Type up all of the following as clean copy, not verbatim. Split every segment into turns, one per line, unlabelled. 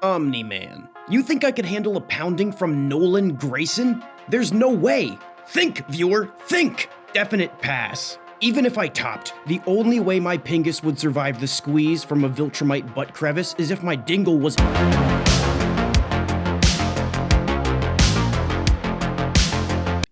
Omni-Man. You think I could handle a pounding from Nolan Grayson? There's no way. Think, viewer, think! Definite pass. Even if I topped, the only way my Pingus would survive the squeeze from a Viltrumite butt crevice is if my dingle was...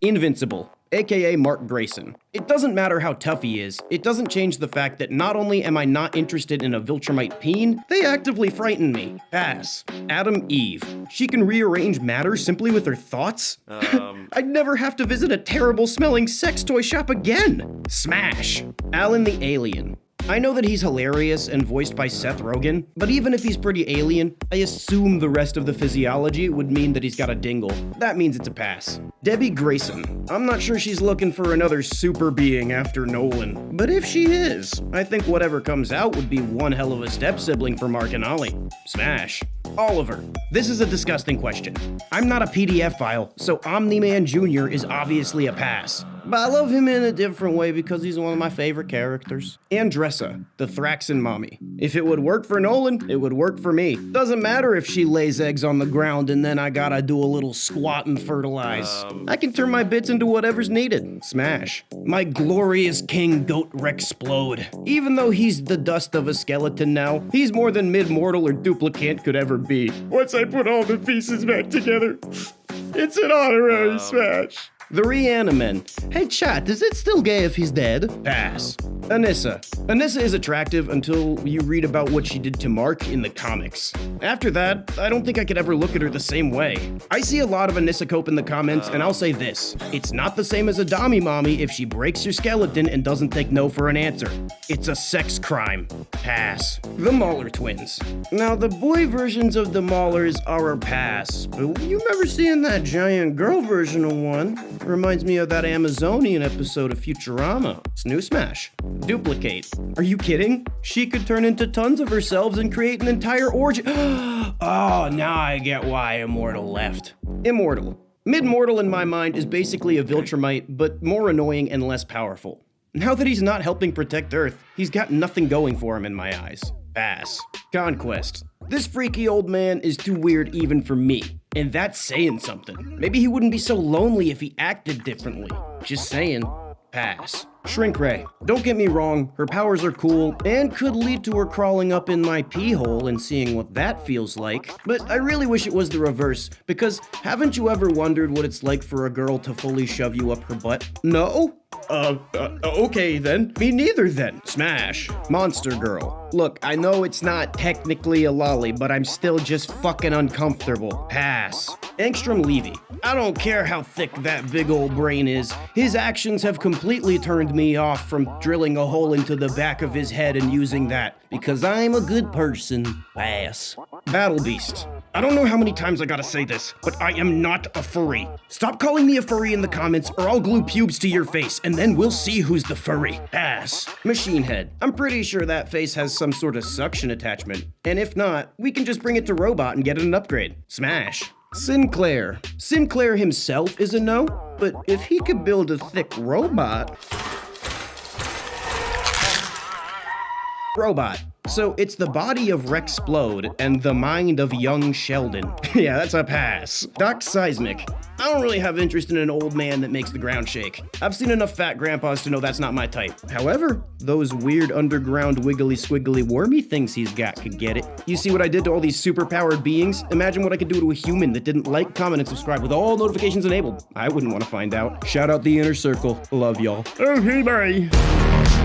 Invincible, aka Mark Grayson. It doesn't matter how tough he is, it doesn't change the fact that not only am I not interested in a Viltrumite peen, they actively frighten me. Pass. Adam Eve. She can rearrange matter simply with her thoughts? I'd never have to visit a terrible smelling sex toy shop again. Smash. Alan the Alien. I know that he's hilarious and voiced by Seth Rogen, but even if he's pretty alien, I assume the rest of the physiology would mean that he's got a dingle. That means it's a pass. Debbie Grayson. I'm not sure she's looking for another super being after Nolan, but if she is, I think whatever comes out would be one hell of a step-sibling for Mark and Ollie. Smash. Oliver. This is a disgusting question. I'm not a PDF file, so Omni-Man Jr. is obviously a pass. But I love him in a different way because he's one of my favorite characters. Andressa, the Thraxan mommy. If it would work for Nolan, it would work for me. Doesn't matter if she lays eggs on the ground and then I gotta do a little squat and fertilize. I can turn my bits into whatever's needed. Smash. My glorious king goat Rexplode. Even though he's the dust of a skeleton now, he's more than mid-mortal or duplicant could ever be. Once I put all the pieces back together, it's an honorary smash. The Reanimen. Hey chat, is it still gay if he's dead? Pass. Anissa. Anissa is attractive until you read about what she did to Mark in the comics. After that, I don't think I could ever look at her the same way. I see a lot of Anissa Cope in the comments, and I'll say this. It's not the same as a Dami mommy if she breaks your skeleton and doesn't take no for an answer. It's a sex crime. Pass. The Mauler twins. Now, the boy versions of the Maulers are a pass, but you never seen that giant girl version of one. Reminds me of that Amazonian episode of Futurama. Snoo Smash. Duplicate. Are you kidding? She could turn into tons of herself and create an entire origin. Oh, now I get why Immortal left. Immortal. Mid-mortal in my mind is basically a Viltrumite, but more annoying and less powerful. Now that he's not helping protect Earth, he's got nothing going for him in my eyes. Pass. Conquest. This freaky old man is too weird even for me. And that's saying something. Maybe he wouldn't be so lonely if he acted differently. Just saying. Pass. Shrink Ray. Don't get me wrong, her powers are cool and could lead to her crawling up in my pee hole and seeing what that feels like. But I really wish it was the reverse, because haven't you ever wondered what it's like for a girl to fully shove you up her butt? No? Okay then. Me neither then. Smash. Monster Girl. Look, I know it's not technically a lolly, but I'm still just fucking uncomfortable. Pass. Angstrom Levy. I don't care how thick that big old brain is. His actions have completely turned me off from drilling a hole into the back of his head and using that, because I'm a good person. Pass. Battle Beast. I don't know how many times I gotta say this, but I am not a furry. Stop calling me a furry in the comments or I'll glue pubes to your face and then we'll see who's the furry. Pass. Machine Head. I'm pretty sure that face has some sort of suction attachment. And if not, we can just bring it to Robot and get it an upgrade. Smash. Sinclair. Sinclair himself is a no, but if he could build a thick robot... Robot. So it's the body of Rexplode and the mind of young Sheldon. Yeah, that's a pass. Doc Seismic. I don't really have interest in an old man that makes the ground shake. I've seen enough fat grandpas to know that's not my type. However, those weird underground wiggly squiggly wormy things he's got could get it. You see what I did to all these superpowered beings? Imagine what I could do to a human that didn't like, comment, and subscribe with all notifications enabled. I wouldn't want to find out. Shout out the inner circle. Love y'all. Okay, bye.